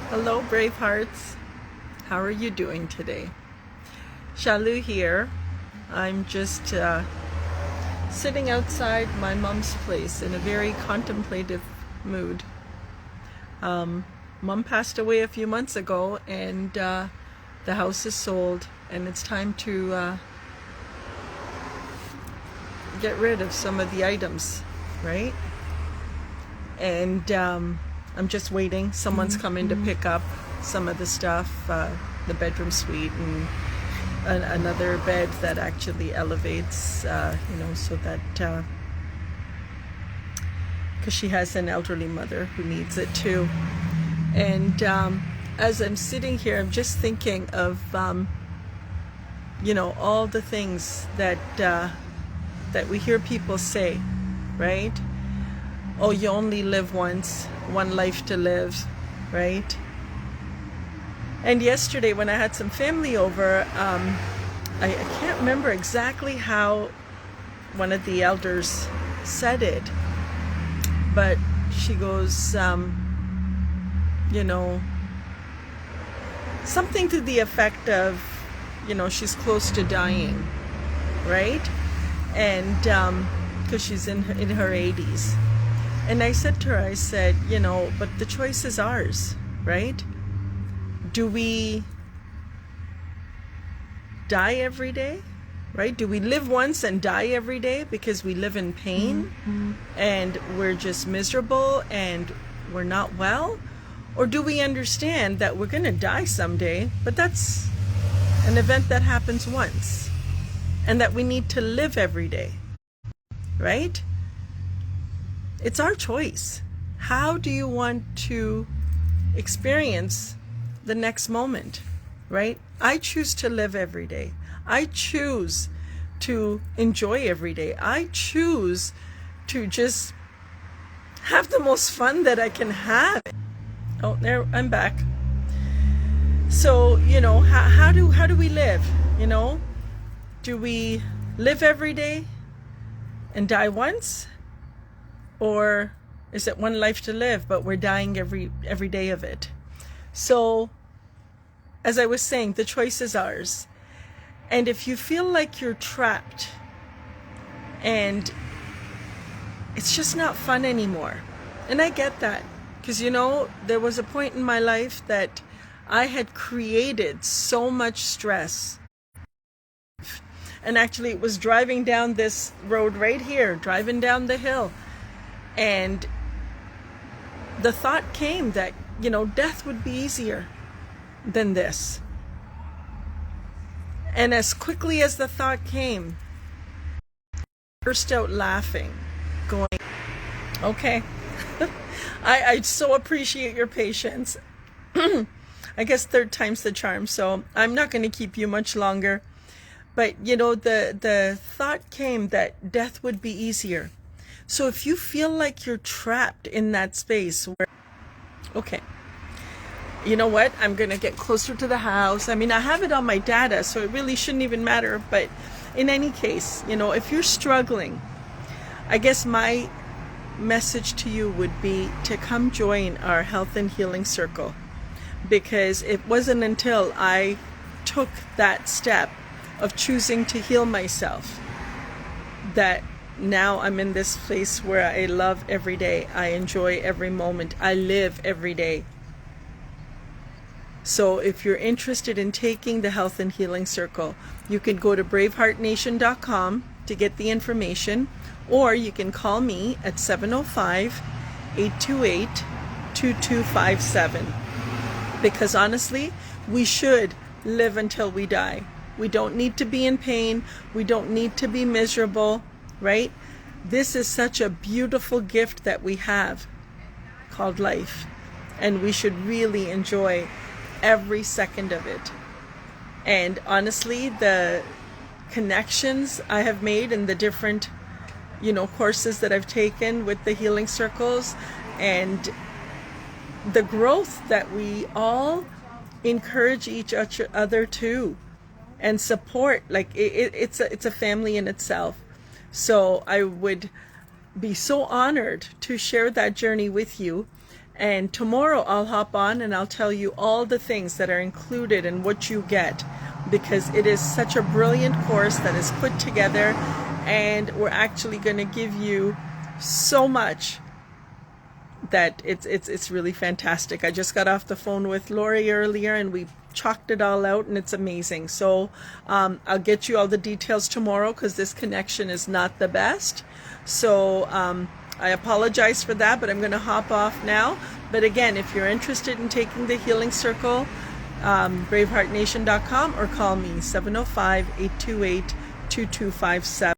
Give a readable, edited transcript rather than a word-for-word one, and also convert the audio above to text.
Hello, BraveHearts. How are you doing today? Shalu here. I'm just sitting outside my mom's place in a very contemplative mood. Mom passed away a few months ago, and the house is sold, and it's time to get rid of some of the items, right? And I'm just waiting. Someone's coming to pick up some of the stuff, the bedroom suite and another bed that actually elevates, so that, because she has an elderly mother who needs it too. And as I'm sitting here, I'm just thinking of, all the things that we hear people say, right? Oh, you only live once, one life to live, right? And yesterday when I had some family over, I can't remember exactly how one of the elders said it, but she goes, something to the effect of, she's close to dying, right? And because she's in her 80s. And I said to her, but the choice is ours, right? Do we die every day, right? Do we live once and die every day because we live in pain and we're just miserable and we're not well? Or do we understand that we're going to die someday, but that's an event that happens once, and that we need to live every day, right? It's our choice. How do you want to experience the next moment, right? I choose to live every day. I choose to enjoy every day. I choose to just have the most fun that I can have. Oh, there, I'm back. So, how do we live? Do we live every day and die once? Or is it one life to live, but we're dying every day of it? So, as I was saying, the choice is ours. And if you feel like you're trapped and it's just not fun anymore, and I get that, because there was a point in my life that I had created so much stress. And actually it was driving down this road right here, driving down the hill. And the thought came that, death would be easier than this. And as quickly as the thought came, I burst out laughing, going, okay, I so appreciate your patience. I guess third time's the charm, so I'm not going to keep you much longer. But, the thought came that death would be easier. So if you feel like you're trapped in that space where, okay, you know what? I'm going to get closer to the house. I mean, I have it on my data, so it really shouldn't even matter. But in any case, if you're struggling, I guess my message to you would be to come join our health and healing circle. Because it wasn't until I took that step of choosing to heal myself that now I'm in this place where I love every day. I enjoy every moment. I live every day. So if you're interested in taking the Health and Healing Circle, you can go to braveheartnation.com to get the information, or you can call me at 705-828-2257. Because honestly, we should live until we die. We don't need to be in pain. We don't need to be miserable. Right? This is such a beautiful gift that we have called life, and we should really enjoy every second of it. And honestly, the connections I have made in the different, courses that I've taken with the healing circles, and the growth that we all encourage each other to and support, like it's a family in itself. So I would be so honored to share that journey with you And tomorrow I'll hop on and I'll tell you all the things that are included and what you get, because it is such a brilliant course that is put together, and we're actually going to give you so much that it's really fantastic. I just got off the phone with Lori earlier and we chalked it all out, and it's amazing. So I'll get you all the details tomorrow, because this connection is not the best. So I apologize for that, but I'm going to hop off now. But again, if you're interested in taking the Healing Circle, braveheartnation.com, or call me 705-828-2257.